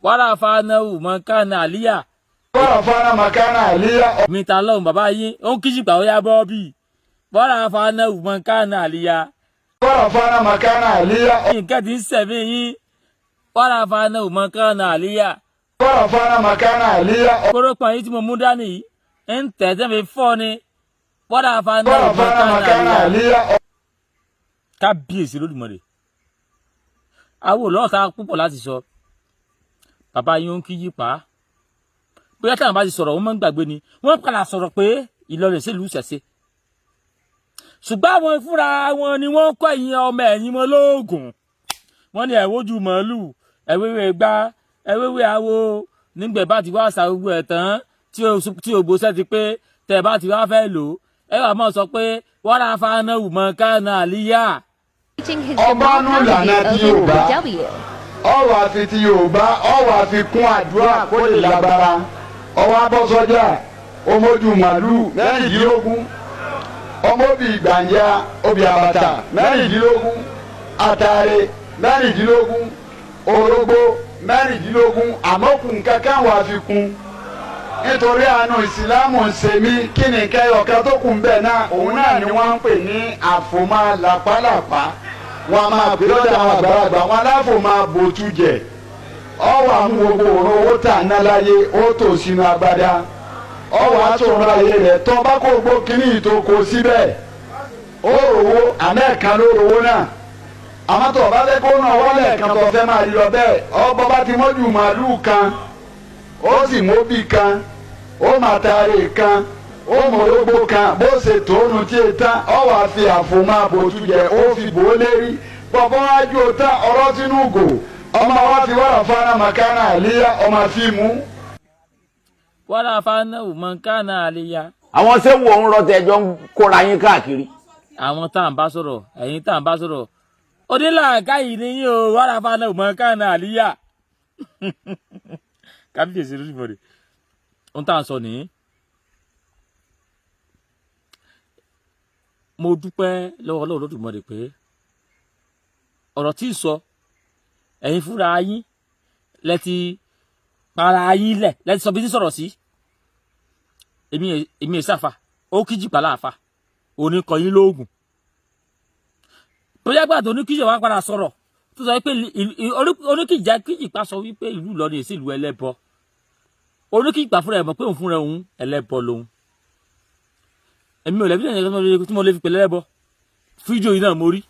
wàrà fana mọ̀kánà àlíyà. wàrà fana mọ̀kánà àlíyà. mi ta lọ́hùn bàbá yín ó ń kíjì gbà ó yá bọ́ bí. wàrà fana mọ̀kánà àlíyà. wàrà fana mọ̀kánà àlíyà. nǹkan ti ń sẹ̀mí yín. wàrà fana mọ̀kánà àlíyà. wàrà fana mọ̀kánà àlíyà. kórópọ̀ yìí tí mo mú dání yìí ń tẹ̀sẹ̀ mi fọ́ ni. wàrà fana mọ̀kánà àlíyà. kábíyèsí lódùmarè. àwọn olóòótá púpọ̀ láti sọ. bàbá yín ó ń kíjì pa á. bóyá táwọn bá ti sọ̀rọ̀ wọ́n máa ń gbàgbé ni wọ́n padà sọ̀rọ̀ pé Ìlọrin sílùú ṣẹ̀ṣẹ̀. ṣùgbọ́n àwọn fúnra wọn ni wọ́n kọ́ ẹ̀yìn ọmọ ẹ̀yìn wọn lóògùn. wọ́n ní ẹ̀wójú màálù ẹ̀wéwé gbá ẹ̀wéwé awo nígbẹ̀ bá ti wá àṣà gbogbo ẹ̀ tán tí ògbóṣẹ́ ti pé tẹ̀ bá ti wá fẹ́ lò ẹ wà mọ́ sọ pé wọ́n ra fana mọ̀kánà àlíyà. ọba nù lànà tí Yorùbá ọwọ́ àfi ti Yorùbá ọwọ́ àfi kún àdúrà kó lè lágbára ọwọ́ abọ́sọ́jà ọmọdù màálù mẹ́rìndínlógún ọmọbì gbàǹjà obì àbàtà mẹ́rìndínlógún àtàrẹ mẹ́rìndínlógún orógbó mẹ́rìndínlógún àmọ́kùn kankan wà fi kún nítorí àánú ìsìlámù ń ṣe mí kí ni kẹyọkẹ tó kù ń bẹ náà òun náà ni wọ́n ń pè ní àfòmá làpálàpá wọn máa pè lọ́dọ̀ àwọn àgbàlagbà wọn aláfò máa bòtú jẹ ọwọ́ àmú gbogbo òun owó tà ná láyé ó tò sínú agbádá ọwọ́ àtòrò ayé rẹ̀ tó bá kó gbó kínní ìtòkò síbẹ̀ ó rówó àmẹ́ẹ̀kan ló rówó náà àmọ́ tó bá fẹ́ kó náà wọlé kan tó fẹ́ máa lọ bẹ́ẹ̀ ọgbọ́n bá ti mọ́jú màálù kan ó sì móbì kan ó màtàrí kan ó mọ̀lógbó kan bó ṣe tóónù tí e tán ọ wà fi àfòmọ́ àbòtú jẹ ó fi bò ó lérí pọ̀pọ́ wájú ó tán ọ̀rọ̀ sínú gò ọmọ wa fi wàrà fana mọ̀kánà àlíyá ọmọ fíìmù. wàrà fana mọ̀kánà àlíyá. àwọn sẹ́wọ̀n òun rọtẹ̀ ẹjọ́ ń kóra yín káàkiri. àwọn tá à ń bá sọ̀rọ̀ ẹ̀yin tá à ń bá sọ̀rọ̀ onílàáká yìí ni yín o wàrà fana mọ̀kánà àlíyá. kábíyèsí lórí ìbọ̀dẹ̀ ohun tá à ń sọ nìyí. mo dúpẹ́ lọ́wọ́ Ọlọ́run Olódùmarè pé ọ̀rọ̀ tí ì sọ ẹ̀yin fúnra yín lẹ ti para yín lẹ̀ lẹ ti sọ bí ti sọ̀rọ̀ sí èmi ìsáfà ó kíjì pàlà àfà oníkọ yín lóògùn bóyá gbàdọ̀ oníkíjì wa padà sọ̀rọ̀ tó sọ pé oníkíjà kíjì pa sọ wípé ìlú Ìlọrin èsì ìlú ẹlẹ́bọ oníkíjì pa fúnra ẹ̀ mọ̀ pé òun fúnra òun ẹlẹ́bọ lòun èmi ò lẹ́bí ẹ̀yẹ tí mo lè fi pèlè lẹ́bọ fídíò yìí náà mo rí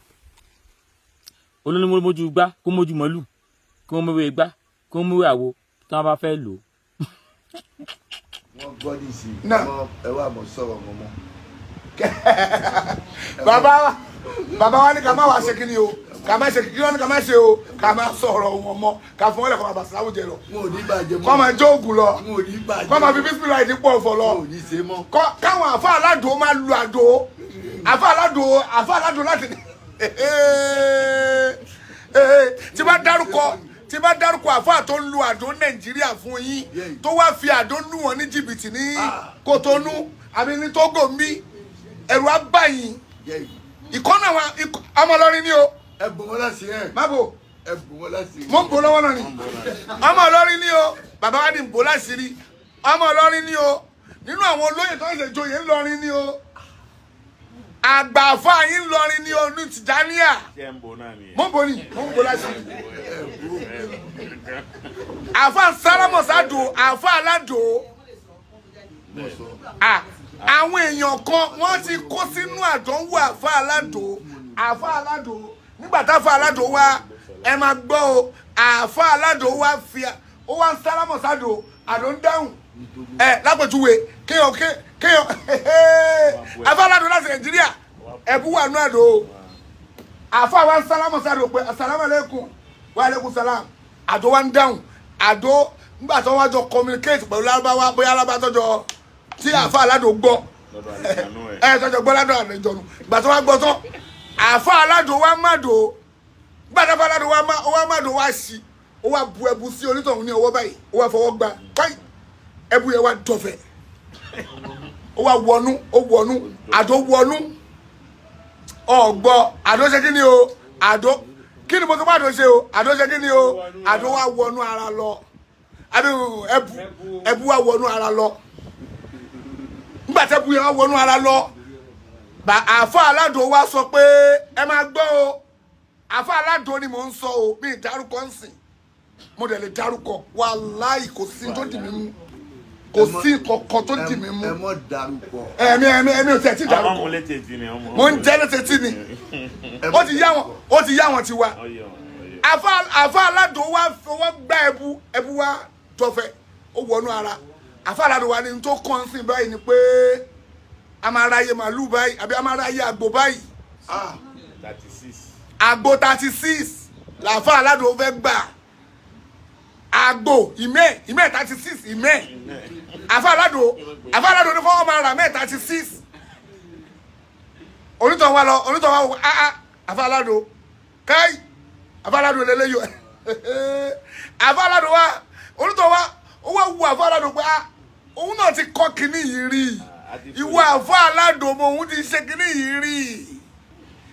olórí mojú gbá kó mojú mọ́lù kó mọ́wé gbá kó mọ́wé àwo tí wọ́n bá fẹ́ lò ó. wọ́n gbọ́ ní ìsìn ẹ wà mọ̀ sọ̀rọ̀ mọ́ mọ́. bàbá wa ní ká má wá ṣe kí ni o ká má ṣe kí ni ká má ṣe o ká má sọ̀rọ̀ wọn mọ́ ká fún wọn lẹ̀ kọ́ máa bàṣẹ́ láwùjẹ lọ. wọn ò ní bàjẹ́ mọ́. kọ́ máa jó ògùn lọ. wọn ò ní bàjẹ́. kọ́ máa fi bísímìlà ìdí pọ̀ fọ lọ. wọn ò ní ṣe mọ́. káwọn àfa aládùn ó máa lu àdó àfa aládùn láti tí bá dárúkọ àfa tó ń lu àdó Nàìjíríà fún yín tó wá fi àdó lù wọn ní jìbìtì ní Kòtónú àbí ní Tógò mi ẹ̀rù á bà yín ìkọ́nà ọmọ Ìlọrin ni o. ẹ bò wọn láti ẹ. má bò. ẹ bò wọn láti rí. mo ń bò lọ́wọ́ náà ni. ọmọ Ìlọrin ni o bàbá wa ni ń bò láti rí ọmọ Ìlọrin ni o nínú àwọn olóyè tó ń ṣe joyè ńlọrin ni o àgbàfà yín ńlọrin ni o ní Tìjàníyà. mo ń bò ní mo ń bò láti rí. àfa sálámọ̀sádò àfa aládò àwọn èèyàn kan wọ́n ti kó sínú àdánwò àfa aládò nígbà táfa aládò wá ẹ máa gbọ́ o àfa aládò wá fi ó wá ń sálámọ̀sádò àdó ń dáhùn lápẹ̀júwe kéèyàn àfa aládò láti Nàìjíríà ẹ̀bú wà nú àdó àfa wa ń sálámọ̀sádò pé asàlámàlẹ́kùn wa alẹ́kùn sàlám àdó wa ń dáhùn àdó nígbà tó wá jọ communicate pẹ̀lú lárúbáwá bóyá lárúbá tọ́jọ́ tí àfa aládò gbọ́ tọ́jọ́ gbọ́ ládò àlejònù ìgbà tó wá gbọ́ tán àfa aládò wa mádò gbàdá fa aládò wa mádò wa sí ó wá bu ẹbu sí onítọ̀hún ní ọwọ́ báyìí ó wá fọwọ́ gbá báyìí ẹbu yẹn wá dọ̀fẹ́ ó wá wọnú àdó wọnú ọ̀gbọ́ àdó ṣe kí ni o àdó kí ni mo tó bá àdó ṣe o àdó ṣe kí ni o àdó wá wọnú ara lọ àbí ẹbu wa wọnú ara lọ nígbà tẹ́bu yẹn wá wọnú ara lọ àfa aládò wa sọ pé ẹ máa gbọ́ o àfa aládò ni mò ń sọ o mi ìdárúkọ ń sìn mo dẹ̀ lè dárúkọ wàláì kò sí tó dì mí mú kò sí kọ̀ọ̀kan tó dì mí mú ẹ mọ̀ dárúkọ. ẹ̀mí ò tẹ̀ tí dárúkọ mo ń jẹ́ létí tí ni ó ti yá wọn ti wá àfa aládò wa fọwọ́ gbá ẹbu wa tọ́fẹ́ ó wọnú ara àfa aládò wa ni tó kàn sí báyìí ni pé a máa ráyè màálù báyìí àbí a máa ráyè àgbò báyìí àgbò 36 làfa aládò fẹ́ gbà àgbò ìmẹ́ 36 ìmẹ́ àfa aládò ní kọ́ máa rà mẹ́ 36 onítọ̀ wa wọ àfa aládò káì àfa aládò lélẹ́yọ̀ àfa aládò wa onítọ̀ wa ó wá wu àfa aládò pé òun náà ti kọ́ kínní yìí rí ìwọ àfa aládò mọ òun ti ṣe kínní yìí rí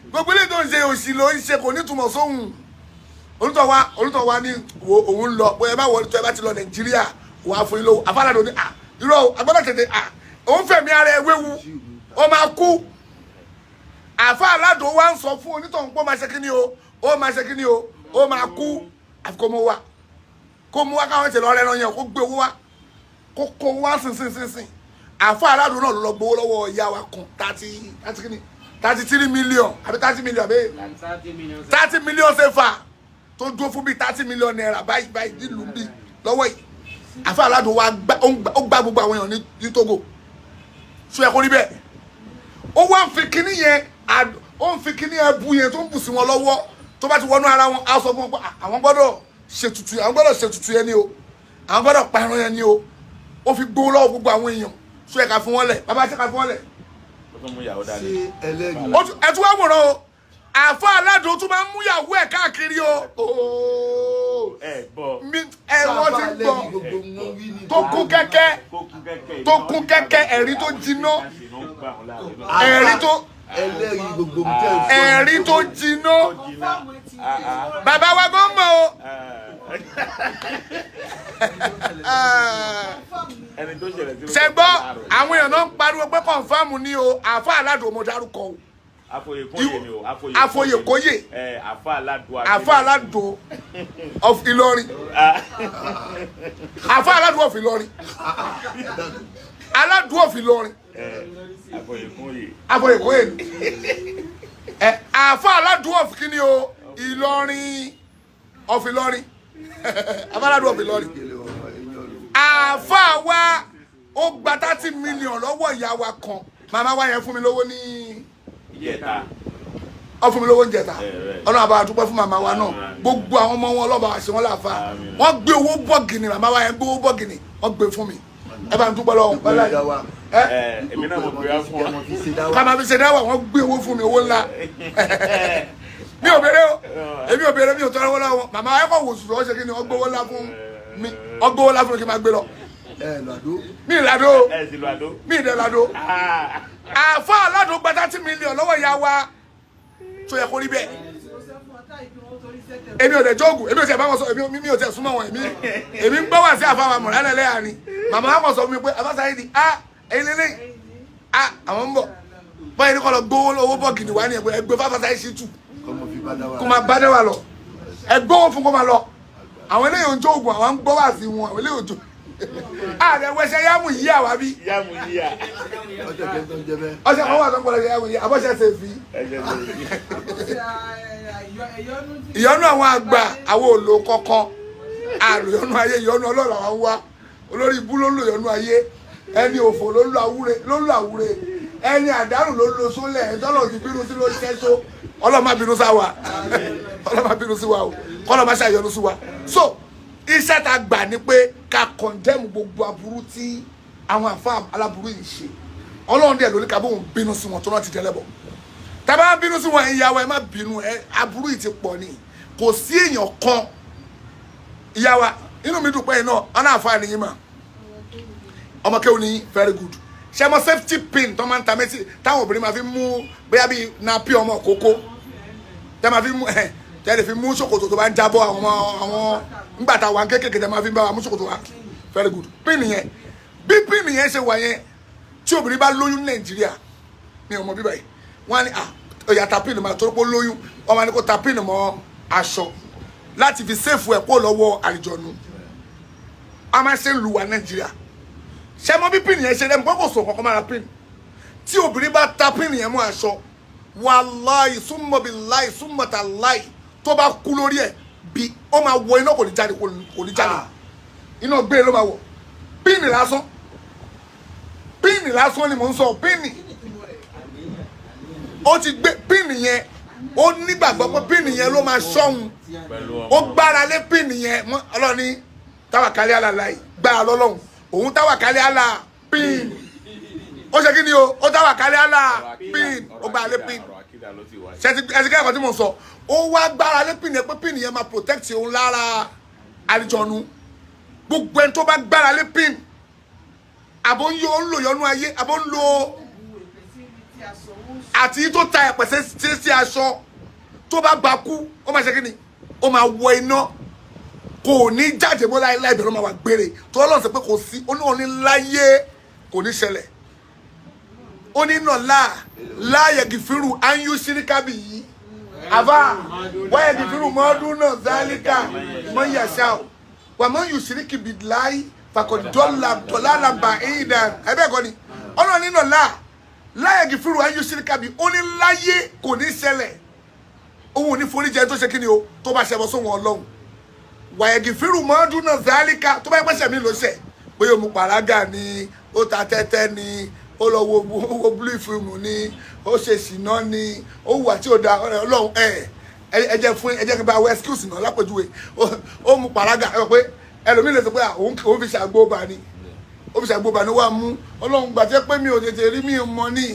gbogbo ilé tó ń ṣe òsì ló ń ṣe kò ní túmọ̀ sóhun olùtọ̀ wa ní òun lọ pé ẹ bá wọlé tó ẹ bá ti lọ Nàìjíríà wà á fún yín lówó àfa aládò ní irọ́ agbọ́dọ̀ tètè òun fẹ̀mí ara ẹ wéwu ó máa kú àfa aládò wa ń sọ fún onítọ̀ ń pọ́ máa ṣe kínní o ó máa ṣe kínní o ó máa kú àfi kó mú wa káwọn ṣe lọ rẹ ẹran yẹn kó gbé owó wa kó kó wá sínsínsínsín àfa aládùn náà lọ gbowó lọ́wọ́ ìyá wa kan 33 million àbí 30 million àbí 30 million sefa tó dúró fún bíi 30 million naira báyìí nílùú bíi lọ́wọ́ yìí àfa aládùn wa ó gbá gbogbo àwọn èèyàn ní Togo sọ ẹ kó rí bẹ́ẹ̀ ó wá ń fi kíní yẹn ó ń fi kíní yẹn bu yẹn tó ń bù sí wọn lọ́wọ́ tó bá ti wọnú ara wọn á sọ fún wọn pé àwọn gbọ́dọ̀ ṣètùtù yẹn ni o àwọn gbọ́dọ̀ pa ẹran yẹn ni o ó fi gbowó lọ́wọ́ gbogbo àwọn èèyàn sọ ẹ ká fún wọn lẹ̀ bàbá ṣe ká fún wọn lẹ̀. ṣé ẹlẹ́rìí. ẹ tún wá wòran o àfa aládùn tún máa ń múyàwó ẹ̀ káàkiri o. wọ́n ti gbọ́ tó kún kẹ́kẹ́ ẹ̀rí tó jiná ẹlẹ́rìí gbogbo ẹ̀rí tó jiná bàbá wa gan mọ̀ o. ṣẹgbọ́ àwọn èèyàn náà ń pariwo pé kọ̀ǹfàmù ni o àfa aládùn mo dárúkọ o. Àfoyèkóyè àfa aládùn of Ìlọrin àfa aládùn of Ìlọrin aládùn of Ìlọrin Àfoyèkóyè ni àfa aládùn of kíni o Ìlọrin of Ìlọrin àfa aládùn of Ìlọrin àfa wa ó gba 30 million lọ́wọ́ ìyá wa kan màmá wa yẹn fún mi lówó ní ọ fún mi lówó ń jẹta ọlọ́run àbá àdúpẹ́ fún màmá wa náà gbogbo àwọn ọmọ wọn ọlọ́ba àṣẹ wọn láfa wọ́n gbé owó bọ́ọ̀gìnì màmá wa yẹn gbé owó bọ́ọ̀gìnì wọ́n gbé fún mi ẹ bá ń dúpẹ́ lọ́wọ́ bọ́lá yìí èmi náà mo bèrè fún ọ ká máa fi ṣe dáwà wọ́n gbé owó fún mi owó ńlá mi ò béèrè o èmi ò béèrè mi ò tọrọ owó lọ́wọ́ màmá wa yẹn kọ́ wò sùn ọ̀ṣẹ́ kí ni wọ́n gbé owó ńlá fún mi wọ́n gbé owó ńlá fún mi kí n máa gbé lọ mi ìlàdó mi ìdẹ̀làdó àfa aládùn gba 30 million lọ́wọ́ ìyá wa tó yẹ kó rí bẹ́ẹ̀ èmi ò dẹ̀ jọ́ọ̀gù èmi ò tẹ̀ bá wọn sọ èmi ò tẹ̀ súnmọ́ wọn èmi ń gbọ́ wá sí àfa wa mọ̀lá lẹ́lẹ́ àárín màmá wa kàn sọ fún mi pé abáṣáyé di ẹyin lélẹ́yìn àwọn ń bọ̀ báyìí ní kọ́ lọ gbówó owó bọ́ọ̀gìnì wá ní ẹgbẹ́ fáfáṣáyé sí tù kó máa bá dẹ́wà lọ ẹgbówó fún kó máa lọ àwọn eléyìí ò ń jọ́ọ̀gù àwọn ń gbọ́ wá sí wọn àwọn eléyìí ò jọ́ àdẹ̀wẹ̀ṣẹ̀ yámù yí àwa bí. ọṣẹ kan wà tó ń pọ̀ lọ́sẹ̀ yámù yí àbọ̀ṣẹ̀ ṣe fi. ìyọnu àwọn àgbà àwọn òlò kọ̀ọ̀kan àlò ìyọnu ayé ìyọnu ọlọ́run àwọn wá olórí ibú ló ń lò ìyọnu ayé ẹni òfò ló ń lò àwúre ẹni àdánù ló ń lo sólẹ̀ ẹ̀ tọ́lọ̀ ti bínú sí ló ń ṣẹ́ṣó ọlọ́run má bínú sá wa ọlọ́run má bínú sí wa o kọ́lọ́ má ṣàyọnu sí wa so iṣẹ́ ta gbà ní pé ká condemn gbogbo aburú tí àwọn àfa aláburú yìí ṣe ọlọ́run díẹ̀ lórí ká bóun bínú sí wọn tó náà ti tẹ́lẹ̀ bọ̀ tàbá bínú sí wọn ìyàwó ẹ má bínú ẹ aburú yìí ti pọ̀ ní kò sí èèyàn kan ìyàwó inú mi dùn pé iná ọ̀nà àfa nìyí mà ọmọ kéwù ní very good ṣe mọ safety pin tó máa ń ta méjì táwọn obìnrin máa fi mú bóyá bíi napi ọmọ kókó tẹ máa fi mú tẹ́lẹ̀ fi mú ṣòkòtò tó bá ń jábọ́ àwọn ńgbà tá a wà kéékèèké tẹ́ máa fi ń bá wa mú ṣòkòtò wa very good pin yẹn bí pin yẹn ṣe wà yẹn tí obìnrin bá lóyún Nàìjíríà ní ọmọ bíbá yìí wọ́n á ní ọ̀yà ta pin máa torí pé lóyún wọ́n máa ní kó ta pin mọ́ aṣọ láti fi sèfù ẹ̀ kó lọ́wọ́ àlìjọ̀nù a máa ṣe ń lu wa Nàìjíríà ṣé mo bí pin yẹn ṣe lẹ́nu kókò sọ kọ́kọ́ máa ra pin tí obìnrin bá ta pin yẹn mọ́ aṣọ wàláì súnmọ́bìláì súnmọ́tàláì tó bá kú lórí ẹ̀ bí ó máa wọ iná kò ní jáde iná gbé ló máa wọ píìnì lásán ni mò ń sọ píìnì ó ti gbé píìnì yẹn ó nígbàgbọ́ pé píìnì yẹn ló máa ṣọ́hun ó gbára lé píìnì yẹn mọ́ ọlọ́ni táwàkálẹ̀ àlàláì gbára lọ́lọ́hun òun táwàkálẹ̀ àlà píìnì ó ṣe kí ni o ó táwàkálẹ̀ àlà píìnì ó gbára lé píìnì ẹsì kẹ́kọ̀ọ́ tí mo sọ ó wá gbára lé píìnì yẹn pé píìnì yẹn máa protect òun lára àlìjọ̀nù gbogbo ẹni tó bá gbára lé píìnì àbó ń lò yọnú ayé àbó ń lo àti tó ta ẹ̀pẹ̀ sí aṣọ tó bá gbà kú ó máa ṣe kí ni ó máa wọ iná kò ní jáde mọ́ láéláé ìbẹ̀rù máa wà gbére tó lọ́nà sọ pé kò sí oníwọ̀n ní láyé kò ní ṣẹlẹ̀ ó ní nà láàyè gìfìrù áyú síríkàbì yìí àbá wáyé gìfìrù mọ́ọ́dún náà zálíkà mọ́ yàṣà wà mọ́ yù síríkì bìláì fàkọ̀dọ́là bàáìdà ẹ̀bẹ́ ẹ̀kọ́ ni ọ̀nà nínú láyé gìfìrù áyú síríkàbì ó ní láyé kò ní ṣẹlẹ̀ òun ò ní foríjẹ tó ṣe kí ni o tó bá ṣẹbọ sóhun Ọlọ́run wáyé gìfìrù mọ́ọ́dún náà zálíkà tó bá yẹ pẹ́sẹ̀ mi ló ṣẹ̀ bóyá òmu pàrágà ni ó ta tẹ́tẹ́ ni ó lọ wo blue film ni ó ṣe ṣìná ni ó wà tí ó da Ọlọ́run ẹ jẹ́ fún ẹ jẹ́ kí n bá wọ excuse náà lápèjúwe ó mu pàrágà ẹ pé ẹlòmíì lè sọ pé òun fi ṣàgbóba ni ó fi ṣàgbóba ni wà mú Ọlọ́run gbàtẹ́ pé mi ò tètè rí mi mọ ní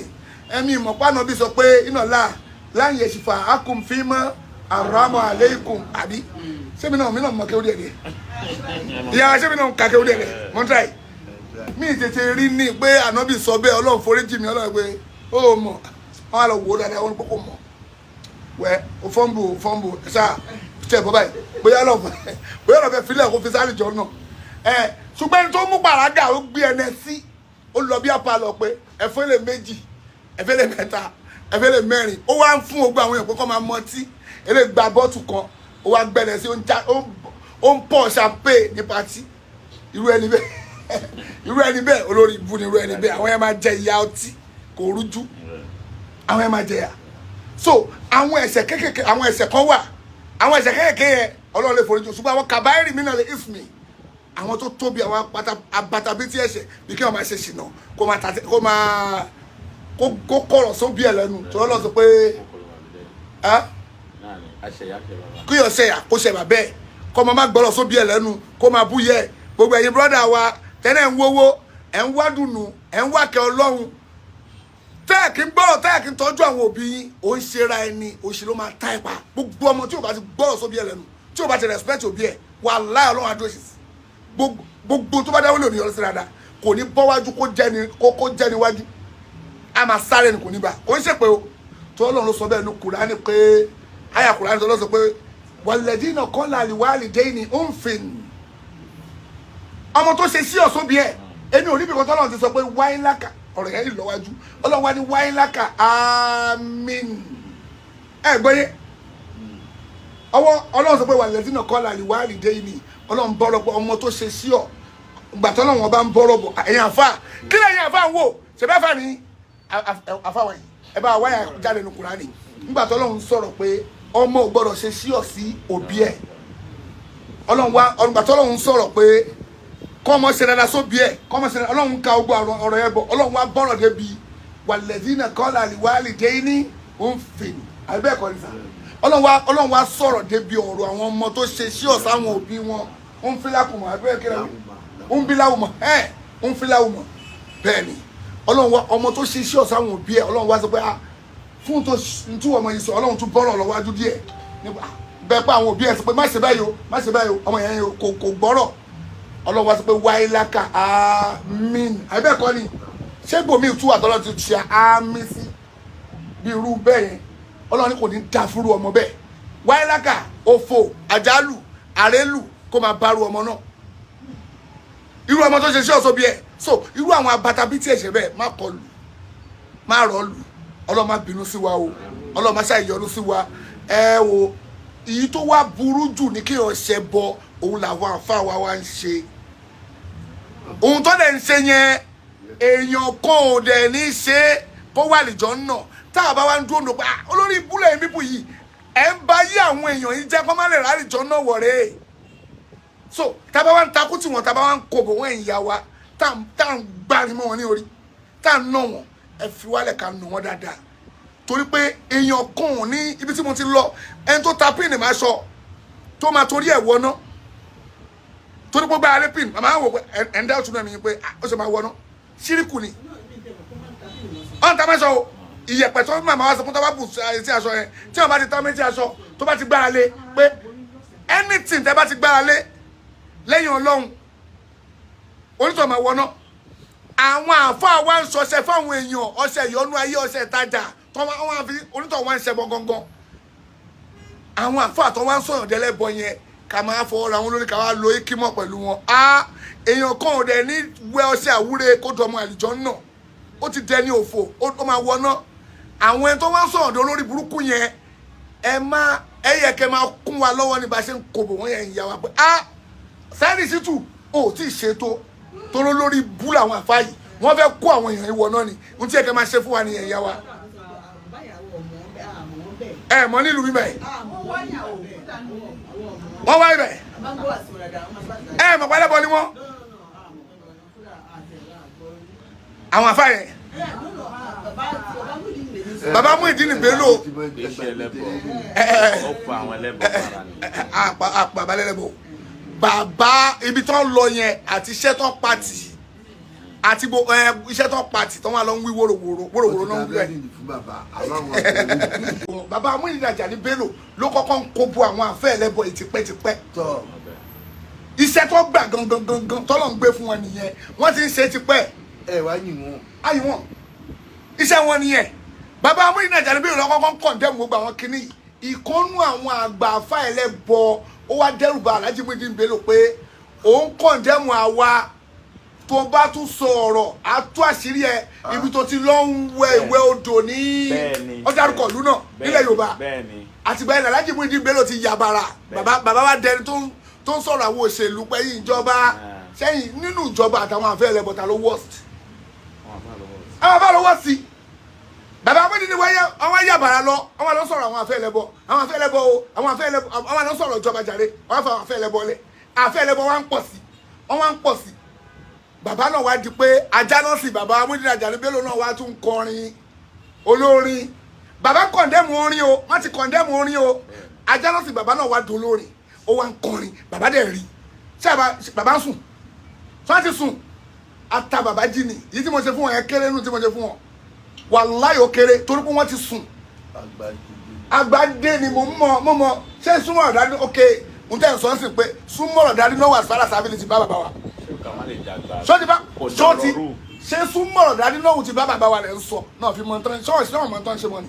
ẹ̀mí ìmọ̀ pàánà bí sọ pé iná láàyè ṣìfà akùn fi mọ́ àràmọ́ àlékùn àbí sẹ́mi náà mi náà mọ̀ kéwòdì ẹ̀ ìyá sẹ́mi náà kà kéwòdì ẹ̀ mọ́tàì mi tètè rí ní pé ànábì sọ bẹ́ẹ̀ Ọlọ́run foríjì mi Ọlọ́run pé ó mọ̀ wọ́n á lọ wò ó dáadáa wọ́n ní kókó mọ̀ wẹ́ o fọ́nbù ṣá tẹ̀ bọ́ báyìí bóyá lọ́fẹ́ filẹ̀ kó fi sáré jọ náà ṣùgbọ́n ẹni tó mú pàrágà ó gbé ẹnẹ sí ó lọ bí apá lọ pé ẹ̀fọ́ lè méjì ẹ̀fẹ́ lè mẹ́ta ẹ̀fẹ́ lè mẹ́rin ó wá ń fún gbogbo àwọn èèyàn pé kọ́ máa mọtí eré gba bọ́ọ̀tù kan ó wá gbẹ̀rẹ̀ sí ó ń pọ̀ champagne ní patí irú ẹni bẹ́ẹ̀ olórí ibu ni irú ẹni bẹ́ẹ̀ àwọn yẹn máa jẹ ìyà ọtí kò rújú àwọn yẹn máa jẹ ìyà so àwọn ẹ̀ṣẹ̀ kékèké àwọn ẹ̀ṣẹ̀ kan wà àwọn ẹ̀ṣẹ̀ kékèké yẹn Ọlọ́run lè foríjì ṣùgbọ́n àwọn kàbáyèrè mí náà lè ìfúnmi àwọn tó tóbi àwọn abatabítí ẹ̀ṣẹ̀ bí kí wọ́n máa ṣe ṣìnà kó kọ̀rọ̀ sóbì ẹ̀ lẹ́nu tó lọ́ọ́ sọ pé kí yọ̀ ṣẹ̀yà kó ṣẹ̀bà bẹ́ẹ̀ kọ́ máa má gbọ́rọ̀ sóbì ẹ̀ lẹ́nu kó máa bú yẹ gbogbo ẹ̀yin brọ́dà wa tẹ́lẹ̀ ń wówó ẹ̀ ń wádùnú ẹ̀ ń wákẹ́ Ọlọ́run tẹ́ẹ̀ kí ń gbọ́rọ̀ tẹ́ẹ̀ kí ń tọ́jú àwọn òbí yín ó ń ṣera ẹni òṣì ló máa tá ipa gbogbo ọmọ tí ò bá ti gbọ́rọ̀ sóbì ẹ̀ lẹ́nu tí ò bá ti respect òbí ẹ̀ wàláhì Ọlọ́run àdóṣì gbogbo tó bá dáwọ́ lè ní ọlọ́sí dáadáa kò ní bọ́ wájú kó jẹ́ níwájú a máa sáré ni kò ní bá kò ń ṣe pé o tó Ọlọ́run ló sọ bẹ́ẹ̀ ní Kùránì pé àyà Kùránì tó lọ sọ pé walladhina qala liwalidayni unfin ọmọ tó ṣe sí ọ̀sọ́ bí ẹ̀ ẹni ò níbi kan tọ́lọ́run ti sọ pé wáyé láka ọ̀rọ̀ yẹn ìlọ́wájú Ọlọ́run wá ní wáyé láka àmín ẹ gbọ́yé Ọlọ́run sọ pé walladhina qala liwalidayni Ọlọ́run bọ́rọ̀ pé ọmọ tó ṣe sí ọ̀ gbàtọ́ náà wọn bá ń bọ́rọ̀ bọ̀ ẹ̀yìn àfa kí lẹ́yìn àfa ń wò ṣe bẹ́ẹ̀ fà ní àfa wáyé ẹ bá wáyà jáde ní Kùránì nígbàtọ́ Ọlọ́run sọ̀rọ̀ pé ọmọ ò gbọ́dọ̀ ṣe sí ọ̀ sí òbí ẹ̀ gbàtọ́ Ọlọ́run sọ̀rọ̀ pé kọ́mọ ṣe dáadáa sóbi ẹ̀ kọ́mọ ṣe dáadáa Ọlọ́run ka ogbó ọ̀rọ̀ yẹn bọ̀ Ọlọ́run wá bọ́rọ̀ débi walladhina qala liwalidayni unfin àbẹ́ẹ̀kọ́ ní sá Ọlọ́run wá sọ̀rọ̀ débi ọ̀rọ̀ àwọn ọmọ tó ṣe sí ọ̀sá àwọn òbí wọn ń fi lákùmọ̀ àbẹ́ẹ̀kẹ́rẹ́ ń bí láwùmọ̀ ń fi láwùmọ̀ bẹ́ẹ̀ ni Ọlọ́run wá ọmọ tó ṣe sí ọ̀sá àwọn òbí ẹ̀ Ọlọ́run wá sọ pé fún tó tú ọmọ yìí sọ Ọlọ́run tún bọ́rọ̀ lọ́wájú díẹ̀ bẹ́ẹ̀ pé àwọn òbí ẹ̀ sọ pé má ṣe báyìí o ọmọ yẹn kò gbọ́rọ̀ Ọlọ́run wá sọ pé wáyé láka àmín àbẹ́ẹ̀kọ́ ni ṣé gbòmí tú àtọ́lọ́ ti ṣe àmín sí bí irú bẹ́ẹ̀ yẹn Ọlọ́run kò ní dá fúru ọmọ bẹ́ẹ̀ wáyélákà òfò àjálù àrélù kó máa bá ru ọmọ náà irú ọmọ tó ṣe sí ọ̀sọ́ bí ẹ̀ so irú àwọn abata bí tí ẹ̀ṣẹ̀ bẹ́ẹ̀ má kọlù má rọ́ọ̀lù ọlọ́run má bínú sí wa o ọlọ́run má ṣàìyọnu sí wa ẹ o èyí tó wá burú jù ní kí ọ̀ṣẹ̀ bọ òun làwọn àfáà wa ń ṣe ohun tó dẹ̀ ń ṣe yẹn èèyàn kan ò dẹ̀ ní ṣe kó wà lìjọ́ náà tá a bá wá ń dúró nù pé olórí ìbúlẹ̀ yìí bíbù yìí ẹ̀ ń bá yí àwọn èèyàn yìí jẹ́ kó má lè ráàlì jọ náà wọ̀rẹ́ so tá a bá wá ń takú tí wọn tá a bá wá ń kóbò wọn ìyá wa tá à ń gbárí mọ́ wọn ní orí tá à ń nà wọn ẹ fi wálẹ̀ ká nù wọn dáadáa torí pé èèyàn kan ò ní ibi tí mo ti lọ ẹni tó ta píìnì máa sọ tó máa torí ẹ̀ wọná torí pé gbára lé píìnì màmá wò pé ẹ̀ ń dá òtún náà nìyí pé ó ṣe máa wọná ṣíríkù ni ọ̀n tá máa sọ o ìyẹ̀pẹ̀ tó màmá wa sọ fún tó bá bù sí aṣọ yẹn tí wọn bá ti tán méjì aṣọ tó bá ti gbára lé pé anything tẹ́ bá ti gbára lé lẹ́yìn ọlọ́run onítọ̀ máa wọná àwọn àfáà wa ń sọṣẹ fáwọn èèyàn ọṣẹ ìyọnu ayé ọṣẹ ìtajà tó wọn fi onítọ̀ wa ń ṣẹbọ gangan àwọn àfáà tó wá ń sọ̀rọ̀ dẹ́lẹ́bọ yẹn ká máa fọwọ́ ra wọn lórí ká wá lo ikímọ̀ pẹ̀lú wọn èèyàn kan ò dẹ̀ ní wẹ ọṣẹ àwúre kó dọmọ àlìjọ náà ó ti dẹni òfò ó máa wọná àwọn ẹni tó wá ń sọ̀rọ̀ dé olórí burúkú yẹn ẹ yẹ kẹ́ máa kún wa lọ́wọ́ ní bá ṣe ń kóbò wọ́n yẹn ìyá wa pé sáyẹ́nì sítù ò tí ì ṣètò toró lórí bú làwọn àfáà yìí wọ́n fẹ́ kó àwọn èèyàn ìwọ náà ni ohun tí ẹ kẹ́ máa ṣe fún wa nìyẹn ìyá wa ẹ mọ nílùú bíbẹ wọ́n wá ibẹ̀ ẹ mọ̀ pálẹ̀ bọ́ ni wọ́n àwọn àfáà yẹn bàbá mú ìdí nìgbé lò àpàbálẹ́lẹ́bọ̀ bàbá ibi tó ń lọ yẹn àti iṣẹ́ tó ń pàtì àti iṣẹ́ tó ń pàtì tó wà lọ ń wí wòròwòrò náà ń wí bàbá mú ìdí nàjà ní Bello ló kọ́kọ́ ń kó bu àwọn àfẹ́ ẹlẹ́bọ̀ yìí tipẹ́tipẹ́ iṣẹ́ tó gbà gangan tọ́lọ̀ ń gbé fún wọn nìyẹn wọ́n ti ń ṣe tipẹ́ ẹ wá yìn wọn. ayì wọn iṣẹ́ wọn nìyẹn bàbá amúyí nàìjà ní Bello lọ́kọ́kọ́ ń kọ̀ǹdẹ́mù gbogbo àwọn kìíní ìkọ́nú àwọn àgbà àfá ẹlẹ́bọ ó wá dẹ́rùbà Alhaji Muyideen Bello pé òun kọ̀ǹdẹ́mù àwa tó bá tún sọ ọ̀rọ̀ á tú àṣírí ẹ ibi tó ti lọ ń wẹ ìwẹ̀ odò ní ọjà àrùkọ ìlú náà nílẹ̀ Yorùbá àtìgbà yẹn Alhaji Muyideen Bello ti yàbàrà bàbá wa dẹni tó ń sọ̀rọ̀ àwọn òṣèlú pé yìí ìjọba sẹ́yìn nínú ìjọba àtàwọn àfẹ́ ẹlẹ́bọ̀tà ló worst àwọn àfẹ́ ló worst sí bàbá amúdí ni wọ́n yàbàrà lọ àwọn lọ sọ̀rọ̀ àwọn àfẹ́ ẹlẹ́bọ àwọn àfẹ́ ẹlẹ́bọ o àwọn lọ sọ̀rọ̀ ìjọba jàre wọ́n fà àwọn àfẹ́ ẹlẹ́bọ lẹ̀ àfẹ́ ẹlẹ́bọ wọ́n wá ń pọ̀ sí bàbá náà wá di pé ajá náà sì bàbá amúdí nàìjà ní Bello náà wá tún kọrin olórin bàbá kọ̀ndẹ́mù orin o wọ́n ti kọ̀ndẹ́mù orin o ajá náà sì bàbá náà wá dolórin ó wá ń kọrin bàbá dẹ̀ rí ṣé bàbá ń sùn tí wọ́n ti sùn ata bàbá jí ni yìí tí mo ṣe fún wọn yẹn kéré nù tí mo ṣe fún wọn wàláhì ó kéré torí pé wọ́n ti sùn àgbàdé ni mo mọ ṣé súnmọ́ ọ̀dà ní ok n tẹ́ ń sọ sí pé súnmọ́ ọ̀dà ní lọ́wọ́ àsìfàlà sábìlì ti bá bàbá wa ṣọ́ọ̀tì ṣé súnmọ́ ọ̀dà ní lọ́wọ́ ti bá bàbá wa rẹ̀ ń sọ náà fi mọ tán ṣọ́ọ̀ṣì náà mọ tán ṣe mọ́ ni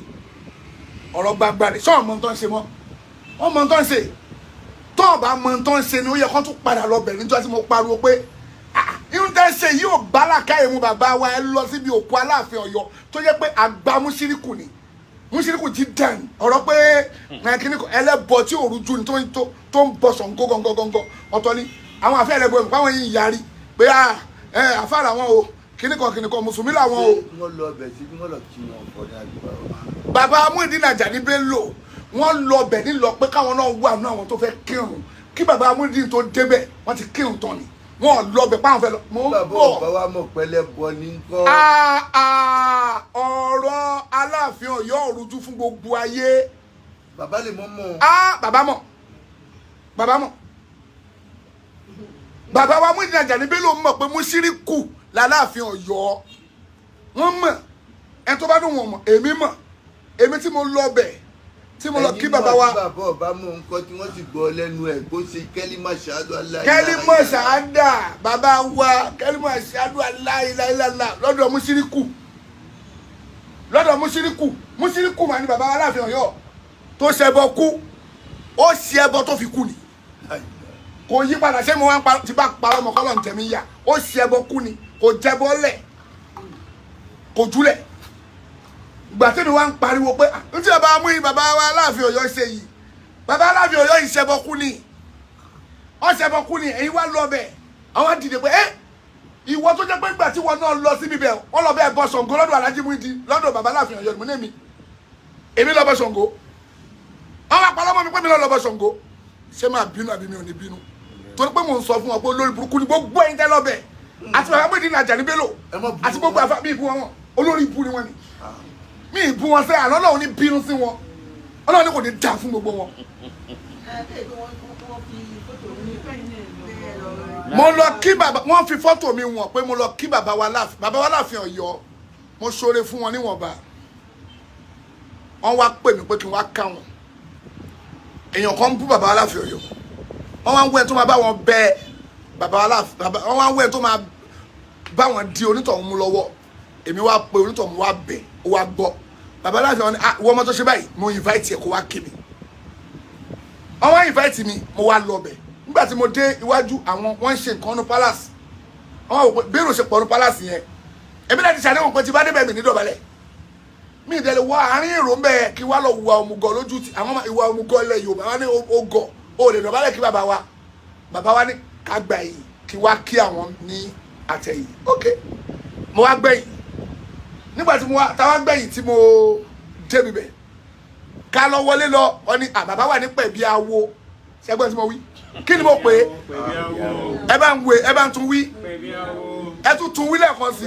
ọ̀rọ̀ gbàgbà rẹ̀ ṣọ́ọ̀ mọ tán ṣe mọ́ wọ́n mọ tán ṣe tọ́ọ̀bà mọ tán ṣe ni ó yẹ kó tún padà lọ bẹ̀rẹ̀ níjọ́ tí mo pariwo pé irun tẹ́ ṣe yìí ò bá làkàyè mu bàbá wa ẹ lọ síbi òkú Aláàfin Ọ̀yọ́ tó yẹ pé àgbà Mùṣírìkù ni Mùṣírìkù ti dàn ọ̀rọ̀ pé kíní ẹlẹ́bọ tí òrùjú ni tó ń bọ̀ Ṣàngó gọ́ngọ́gọ́ngọ́ ọ̀tọ̀ ni àwọn àfẹ́ ẹlẹ́bọ ìmọ̀ káwọn yìí yarí pé àfà làwọn o kíní kan mùsùlùmí làwọn o. wọ́n lọ bẹ̀ sí wọ́n lọ kí wọn fọ́ ní àgbà. bàbá Muyideen Ajani Bello wọ́n lọ bẹ̀ nílọ pé káwọn náà wà ní àwọn tó fẹ́ kírun kí bàbá Muyideen tó débẹ̀ wọ́n ti kírun tán ni wọ́n lọ bẹ̀ páwọn fẹ́ lọ. mo ń bọ̀ bàbá ọba wa mọ̀ pẹ́lẹ́ bọ ní nǹkan. ọ̀rọ̀ Aláàfin Ọ̀yọ́ òrùjú fún gbogbo ayé. bàbá lè mọ̀ mọ̀. bàbá mọ̀ bàbá wa Muyideen Ajani Bello mọ̀ pé Mùṣírìkù l'Aláàfin Ọ̀yọ́ wọ́n mọ̀ ẹ tó bá dùn wọ́n mọ̀ èmi mọ̀ èmi tí mo lọ bẹ̀ tí mo lọ kí bàbá wa. bàbá ọba mọ nǹkan tí wọ́n ti gbọ́ lẹ́nu ẹ̀ kó ṣe kẹ́límà ṣáádù aláìláìlá. kẹ́límà ṣáádà bàbá wa kẹ́límà ṣáádù aláìláìlá lọ́dọ̀ Mùṣírìkù Mùṣírìkù mà ní bàbá wa Aláàfin Ọ̀yọ́ tó ṣẹbọ kú ó ṣe ẹbọ tó fi kú ni kò yí padà ṣé mo wá ń pa tí bá parọ́ ọmọ kọ́lọ̀ ń tẹ̀mí yá ó ṣe ẹbọ kú ni kò jẹbọ lẹ̀ kò júlẹ̀ ìgbà tí mi wá ń pariwo pé n tí bàbá mú yìí bàbá wa Aláàfin Ọ̀yọ́ ṣe yìí bàbá Aláàfin Ọ̀yọ́ yìí ṣẹbọ kú ni ó ṣẹbọ kú ni èyí wá lọ bẹ̀ àwọn dìde pé ìwọ tó jẹ́ pé ìgbà tí wọn náà lọ síbi bẹ̀ wọ́n lọ bẹ́ẹ̀ bọ Ṣàngó lọ́dọ̀ Aláàjì Muyideen lọ́dọ̀ bàbá Aláàfin Ọ̀yọ́ ìmúlẹ̀ mi èmi lọ bọ Ṣàngó àwọn àpàlọ́mọ mi pé mi lọ bọ Ṣàngó ṣé máa bínú àbí mi ò ní bínú torí pé mò ń sọ fún wọn pé olórí burúkú ni gbogbo ẹ̀yin tẹ́ lọ bẹ̀ àti bàbá Muyideen Àjàní Bello àti gbogbo àfa mi ìbú wọn olórí ibú ni wọn ni mi ìbú wọn sẹ́ àná Ọlọ́run ní bínú sí wọn Ọlọ́run ní kò ní dá fún gbogbo wọn. mo lọ kí bàbá wọn fi fọ́tò mi wọ̀n pé mo lọ kí bàbá wa Láàfin Ọ̀yọ́ mo ṣoore fún wọn níwọ̀nba wọn wá pè mí pé kí n wá ká wọn èèyàn kan bú bàbá wa Láàfin Ọ̀yọ́ wọn wá ń wẹ tó máa bá wọn bẹ bàbá wa Láàfin wọn wá ń wẹ tó máa bá wọn di onítọ̀hún mú lọ́wọ́ èmi wá pe onítọ̀hún wá bẹ̀ ó wá gbọ́ bàbá Láàfin Ọ̀yọ́ ni ìwọ ọmọ tó ṣe báyìí mo invite ẹ kó wá kí mi wọn wá invite mi mo wá lọ bẹ̀ nígbà tí mo dé iwájú àwọn wọ́n ń ṣe nǹkan ní palace àwọn òpè bẹ́ẹ̀rù ṣe pọ̀ ní palace yẹn èmi náà ti ṣàdéhùn pé tí bá débẹ̀ mi ní dọ̀bálẹ̀ mi ìdẹ̀lẹ̀ wọ àárín èrò ń bẹ̀ kí wá lọ wùwà òmùgọ̀ lójú ti àwọn ìwà òmùgọ̀ ilẹ̀ Yorùbá wá ní ogọ̀ o lè dọ̀bálẹ̀ kí bàbá wa ní ká gbà yìí kí wá kí àwọn ní àtẹ̀yìn ok mo wá gbẹ̀yìn nígbà tí táwa gbẹ̀yìn tí mo débi bẹ̀ ká lọ wọlé lọ ọ ní bàbá wà ní pẹ̀bí awo ṣẹgbẹ́ tí mo wí kí ni mo pè é ẹ bá ń tún wí ẹ tún wí lẹ́ẹ̀kan sí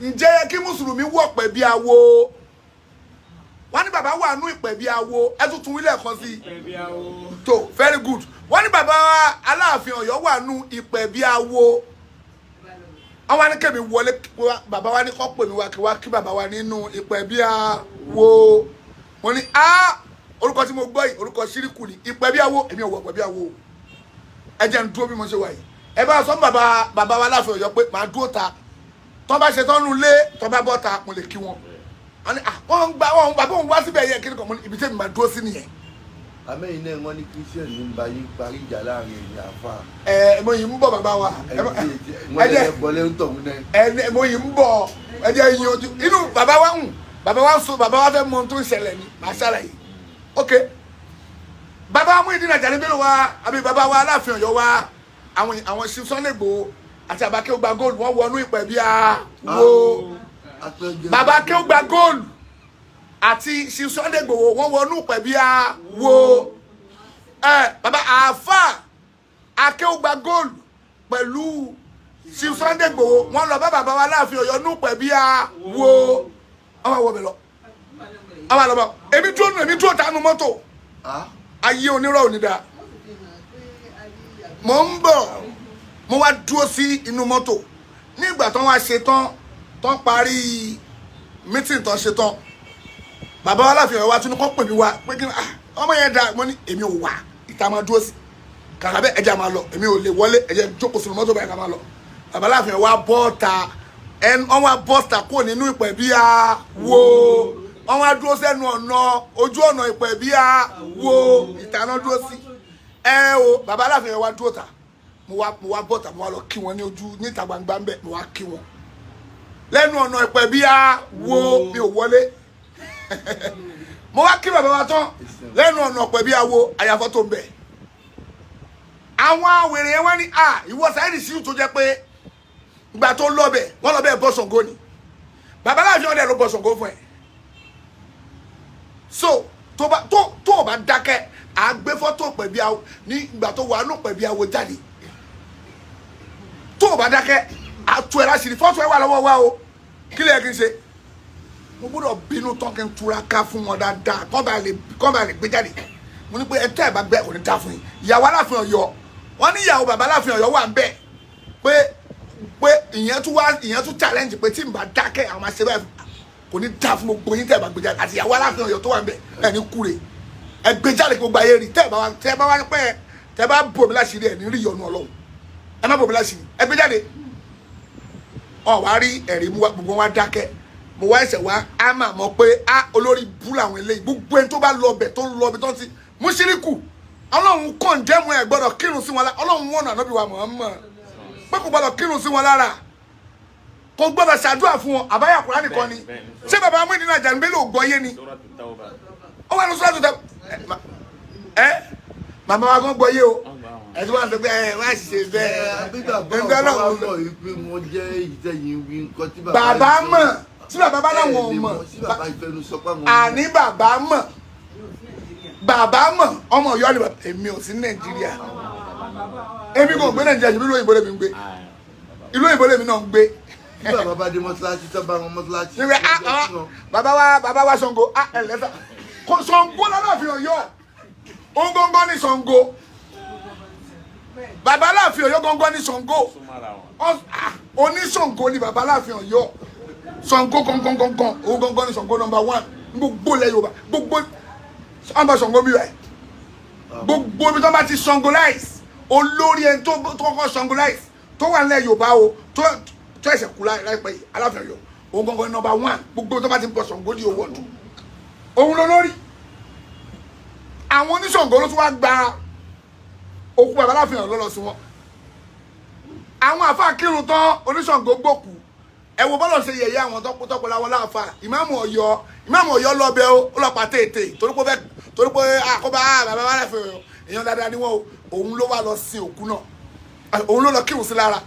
ǹjẹ́ yẹ kí mùsùlùmí wọ̀ pẹ̀bí awo wọ́n ní bàbá wà nú ìpẹ̀bí awo ẹ tún wí lẹ́ẹ̀kan sí tó very good wọ́n ní bàbá Aláàfin Ọ̀yọ́ wà nú ìpẹ̀bí awo àwọn anìkẹ́mi wọlé bàbá wa ní kọ́ pè mí wá kí wá kí bàbá wa nínú ìpẹ̀bí awo mo ní orúkọ tí mo gbọ́ yìí orúkọ ṣíríkù ni ìpẹ̀bí awo èmi ò wọ ìpẹ̀bí awo ẹ jẹ́ ń dúró bí mo ṣe wà yìí ẹ bá sọ bàbá wa Láàfin Ọ̀yọ́ pé màá dúró ta tó bá ṣe tọ́nu lé tó bá bọ́ ta mo lè kí wọn wọ́n ń gba wọn bàbá òun wá síbẹ̀ yẹn kí ni kò mọ ibi tẹ́mi máa dúró sí nìyẹn. àmẹ́yìn náà wọ́n ní kírísítẹ́nì ń ba yín parí ìjà láàrin èyí àfa. mo yìí ń bọ̀ bàbá wa mo yìí ń bọ̀ ẹ jẹ́ yin ojú inú bàbá wa fẹ́ mọ ohun tó ń ṣẹlẹ̀ ni màá ṣàlàyé ok bàbá Muyideen Àjàní Bello wa àbí bàbá wa Aláàfin Ọ̀yọ́ wa àwọn Sunday Igboho àti bàbá Akéwù gba góòlù wọ́n wọnú ìpẹ̀bí awo bàbá Akéwù gba góòlù àti Sunday Igboho wọ́n wọnú ìpẹ̀bí awo bàbá àáfà Akéwù gba góòlù pẹ̀lú Sunday Igboho wọ́n lọ bá bàbá wa Aláàfin Ọ̀yọ́ nú ìpẹ̀bí awo ọmọ wọ bẹ lọ àwọn àlọ́bà èmi dúró tánú mọ́tò ayé onírọ̀ onídà mo ń bọ̀ mo wá dúró sí inú mọ́tò nígbà tán wá ṣe tán parí mítìn tán ṣe tán bàbá wa Aláàfin Ọ̀yọ́ wa tún ní kọ́ pè mí wá pé kí ni ọmọ yẹn dá mo ní èmi ò wá ìta máa dúró sí kàkà bẹ́ẹ̀ ẹja máa lọ èmi ò lè wọlé ẹ̀jẹ̀ jókòó sínú mọ́tò báyìí ká máa lọ bàbá Aláàfin Ọ̀yọ́ wa bọ́ọ̀ta wọ́n wá bọ́ọ̀ta kúrò nínú ìpẹ̀bí awo wọ́n wá dúró sẹ́nu ọ̀nà ojú ọ̀nà ìpẹ̀bí awo ìtaná dúró sí o bàbá Aláàfin Ọ̀yọ́ wa dúró ta mo wá bọ́ọ̀ta mo wá lọ kí wọn ní ojú níta gbangba ń bẹ̀ mo wá kí wọn lẹ́nu ọ̀nà ìpẹ̀bí awo mi ò wọlé mo wá kí bàbá wa tán lẹ́nu ọ̀nà ìpẹ̀bí awo àyàfọ́ tó ń bẹ̀ àwọn wèrè yẹn wá ní ìwọ Saheed Shittu tó jẹ́ pé ìgbà tó lọ́bẹ̀ wọ́n lọ́bẹ̀ bọ́ Ṣàngó ni bàbá Aláàfin Ọ̀yọ́ ló bọ́ Ṣàngó fún ẹ so tó o bá dákẹ́ àgbé fọ́tò pẹ̀bí awo ní ìgbà tó wà nù pẹ̀bí awo jáde tó o bá dákẹ́ àtú ẹ̀ láṣìírí fọ́tò ẹ̀ wà lọ́wọ́ wa o kí lè kí n ṣe mo gbọ́dọ̀ bínú tán kí n túraká fún wọn dáadáa kọ́ bá lè gbé jáde mo ní pé ẹ tẹ́ ẹ̀ bá gbẹ́ kò ní dá fún yín ìyàwó Aláàfin Ọ̀yọ́ wọ́n ní ìyàwó bàbá Aláàfin Ọ̀yọ́ wà ń bẹ̀ pé ìyẹn tún challenge pé tí n bá dákẹ́ àwọn máa ṣe báyìí kò ní dá fún gbogbo yín tẹ́ ẹ̀ bá gbé jáde àti ìyàwó Aláàfin Ọ̀yọ́ tó wà ń bẹ̀ ẹ̀ ní kúre ẹ gbé jáde gbogbo ayé rí tẹ́ ẹ bá wá pẹ́ tẹ́ bá bò mí láṣìírí ẹ̀ ní rí ìyọnu Ọlọ́run ẹ má bò mí láṣìírí ẹ gbé jáde ọ wá rí ẹ̀rí mú gbogbo wa dákẹ́ mo wá ẹsẹ̀ wá á mà mọ̀ pé olórí bú làwọn eléyìí gbogbo ẹni tó bá lọ bẹ̀ tó ń lọ bẹ̀ tó Mushiriku Ọlọ́run condemn ẹ gbọ́dọ̀ kírun sí wọn la Ọlọ́run wọ́n Ànábì wa Muhammad pé kò gbọ́dọ̀ kírun sí wọn lára kò gbọ́dọ̀ ṣàdúrà fún wọn àbáyà Kùránì kan ni ṣé bàbá Muyideen Ajani Bello gbọ́yé ni ó wà ní sọ́dọ̀ tó màmá wa gan gbọ́yé o ẹ̀sùn wa sọ pé wá ṣe bẹ́ẹ̀ bàbá mọ̀ tí bàbá bá láwọn mọ̀ àní bàbá mọ̀ ọmọ Ọ̀yọ́ ni èmi ò sí Nàìjíríà èmi kò gbé Nàìjíríà ìlú òyìnbó lèmi ń gbé ìlú òyìnbó lèmi náà ń gbé. bàbá bá dé mọ́tíláṣí tó bá wọn mọ́tíláṣí. bàbá wa Ṣàngó ẹ̀lẹ́sà Ṣàngó l'Aláàfin Ọ̀yọ́ òun gbọ́ngbọ́n ní Ṣàngó bàbá Aláàfin Ọ̀yọ́ gbọ́ngbọ́n ní Ṣàngó oníṣàngó ni bàbá Aláàfin Ọ̀yọ́ Ṣàngó gọ́ngọ́ngọ́ngọ́n òun gbọ́ngbọ́n ní Ṣàngó #1 gbogbo ilẹ̀ Yorùbá gbogbo ọmọ Ṣàngó bí wẹ̀ gbogbo ibi tó bá ti Ṣàngóláìsì olórí ẹni tó kọ́ Ṣàngóláìsì tó wà nílẹ̀ Yorùbá o tó ẹ̀sẹ̀ kú láìpẹ́ yìí Aláàfin Ọ̀yọ́ òun gbọ́ngbọ́n ní #1 gbogbo tó bá ti ń bọ̀ Ṣàngó di owó ọdún òun ló lórí àwọn oníṣàngó ló tún wá gba òkú bàbá Aláàfin Ọ̀yọ́ lọ sí wọn àwọn àfáà kírun tán oníṣàngó gbòkú ẹ wo bọ́lọ̀ ṣe yẹ̀yẹ́ àwọn tọ́pọ̀ láwọn láàfà ìmáàmù Ọ̀yọ́ lọ́bẹ̀ ó lọ́pàá tètè torí pé àkọ́bá bàbá Aláàfin Ọ̀yọ́ èèyàn dáadáa ni wọ́n òun ló wá lọ sin òkú náà òun ló lọ kírun sí lára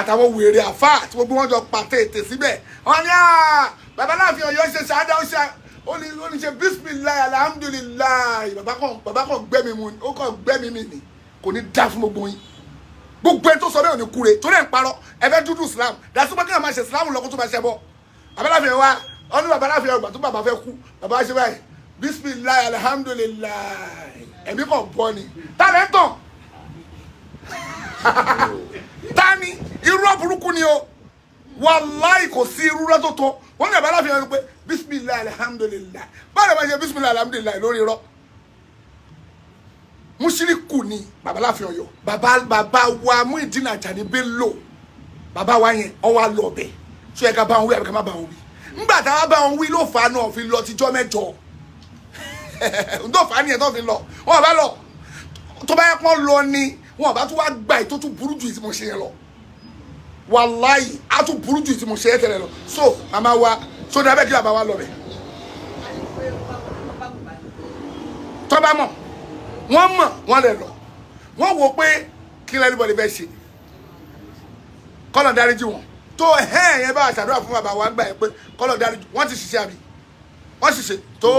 àtàwọn wèrè àfáà tí gbogbo wọn jọ pa tètè síbẹ̀ wọn ni bàbá Aláàfin Ọ̀yọ́ ṣe ṣáádá ó ní ṣe bisimilayi alhamdulilayi bàbá kan gbẹ́mi mu ó kàn gbẹ́mi mi ni kò ní dá fún gbogbo yín gbogbo ẹni tó sọ bẹ́ẹ̀ ò ní kúre torí ẹ̀ ń parọ́ ẹ fẹ́ dúdú Islam dasúpọ̀ kí ẹ máa ṣe Islam lọ́kọ́ tó máa ṣe bọ́ bàbá Aláàfin wa ọ ní bàbá Aláàfin ọgbà tó bàbá fẹ́ kú bàbá ṣe báyìí bisimilayi alhamdulilayi ẹ̀mí kan bọ́ ni tálẹ̀ ń tàn tani irú burúkú ni o wàláì kò sí irú rẹ tó tó wọn ní bàbá Aláàfin ọgbà pé bisimilayi alhamdulilayi báwo ni wọ́n ṣe bisimilayi alhamdulilayi lórí irọ́ Mushiriku ni bàbá Aláàfin Ọ̀yọ́ bàbá wa Muyideen Ajani Bello bàbá wa yẹn ọwọ́ àlọ́ ọbẹ̀ tí ó yẹ ká bá wọn wí àbíká má bá wọn wí ńgbà tá a bá wọn wí ló fà á náà fi lọ tíjọ́ mẹ́jọ ǹdó fà á nìyẹn tó fi lọ wọn bá lọ tó bá yẹ kó lọ ni wọn bá tún wá gbà ètò tún burú ju ìtìmọ̀ ṣe yẹn lọ wàláyì á tún burú ju ìtìmọ̀ ṣe yẹn tẹ̀lé lọ so màmá wa so ní abẹ́ kí bàbá wa lọ bẹ̀ tó bá mọ̀ wọ́n mọ̀ wọ́n lè lọ wọ́n wò pé kí lẹ́nu bọ̀dé bẹ́ẹ̀ ṣe kọ́lọ̀ dáríjì wọn tó yẹn bá ṣàdúrà fún bàbá wa gbà yẹn pé kọ́lọ̀ dáríjì wọ́n ti ṣiṣẹ́ àbí wọ́n ṣiṣẹ́ tó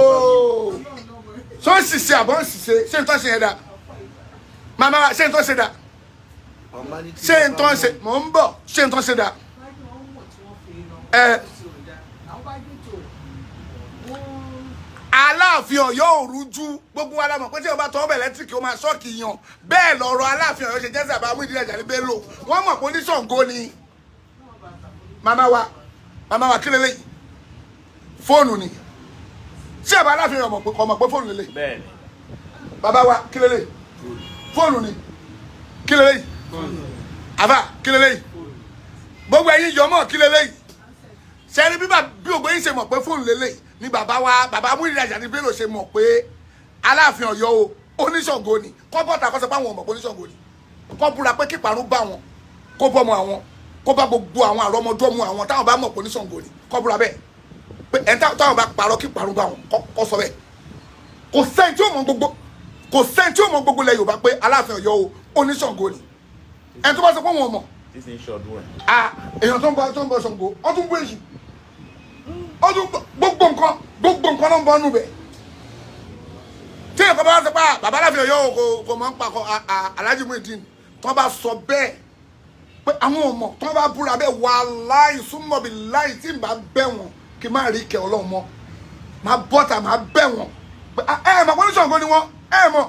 ṣó ń ṣiṣẹ́ àbọ̀ ń ṣiṣẹ́ ṣé n tó ṣe yẹn dá màmá wa ṣé n tó ṣe dá ṣé n tó ṣe mò ń bọ̀ ṣé n tó ṣe dá Aláàfin Ọ̀yọ́ òrújú gbogbo wa la mọ̀ pé tí ọba tọ́ ọbẹ̀ ẹlẹ́tíríkì ó máa ṣọ́ọ̀kì yan bẹ́ẹ̀ lọ́rọ̀ Aláàfin Ọ̀yọ́ ṣe jẹ́ sábà Muyideen Ajani Bello wọ́n mọ̀ pé oníṣàngó ni màmá wa kí lélẹ́yìí fóònù ni ṣé àbá Aláàfin Ọ̀yọ́ mọ̀ pé fóònù lélẹ́yìí bàbá wa kí lélẹ́yìí fóònù ni kí lélẹ́yìí àbá kí lélẹ́yìí gbogbo ẹ̀yin yọmọ kí lélẹ́yìí ṣẹ́ni bí ògbó yín ṣe mọ̀ pé fóònù lélẹ́yìí ni bàbá Muyideen Ajani Bello ṣe mọ̀ pé Aláàfin Ọ̀yọ́ o oníṣàngó ni kọ́ bọ́ta kọ́ sọ pé àwọn ọmọ oníṣàngó ni kọ́ búra pé kí parun bá wọn kó bọ́mọ àwọn kó bá gbogbo àwọn àrọ́mọdọ́mọ àwọn táwọn bá mọ̀ pé oníṣàngó ni kọ́ búra bẹ́ẹ̀ pé ẹ̀ táwọn bá parọ́ kí parun bá wọn kọ́ sọ bẹ́ẹ̀ kò sẹ́ni tí ó mọ̀ gbogbo lẹ̀ Yorùbá pé Aláàfin Ọ̀yọ́ o oníṣàngó ni ẹni tó bá sọ pé wọn mọ̀ èèyàn tó ń bọ Ṣàngó ọ tún bú èyí ọdún gbogbo nǹkan ló ń bọ́ nù bẹ̀ tí èèyàn kan bá sọ pé bàbá Aláàfin Ọ̀yọ́ kò mọ̀ ń pa Alhaji Muyideen tó bá sọ bẹ́ẹ̀ pé àwọn ọmọ tó bá búra bẹ́ẹ̀ wàláhì súnmọ́ bí láì tí n bá bẹ́ wọn kí n má rí kẹ́ Ọlọ́run mọ́ máa bọ́ta máa bẹ́ wọn pé mọ̀ pé oníṣàngó ni wọ́n mọ̀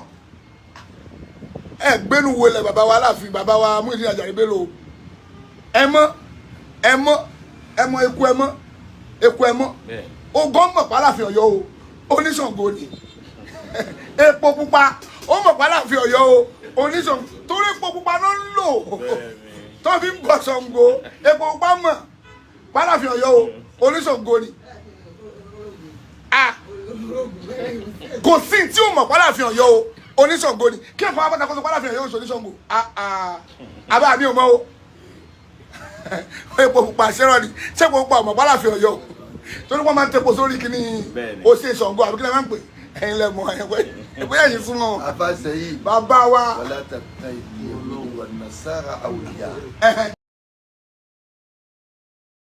gbénu wọlé bàbá wa Aláàfin bàbá wa Muyideen Ajani Bello eku ẹmọ ogún mọ̀ pálàfin Ọ̀yọ́ o oníṣàngó ni epo pupa ó mọ̀ pálàfin Ọ̀yọ́ o oníṣàngó torí epo pupa ló ń lò tó fi ń bọ̀ Ṣàngó epo pupa mọ̀ pálàfin Ọ̀yọ́ o oníṣàngó ni kò sí tí ó mọ̀ pálàfin Ọ̀yọ́ o oníṣàngó ni kí ẹ̀kọ́ abáta kó sọ pálàfin Ọ̀yọ́ oṣù oníṣàngó àbá mi ò mọ̀ o epo pupa ṣẹ́rọ̀ ni ṣé epo pupa ọmọ pálàfin Ọ̀yọ́ torí wọ́n máa ń tepo sórí kíní oṣù Ṣàngó àbí kí lè máa ń pè ẹ̀yin lẹ́mọ̀ ẹ̀wẹ́ ẹ̀yin súnmọ́ Àfàṣẹ yìí bàbá wa. wọlé tẹ̀tẹ̀ ìdí olówó ọ̀nà sára àwùjá.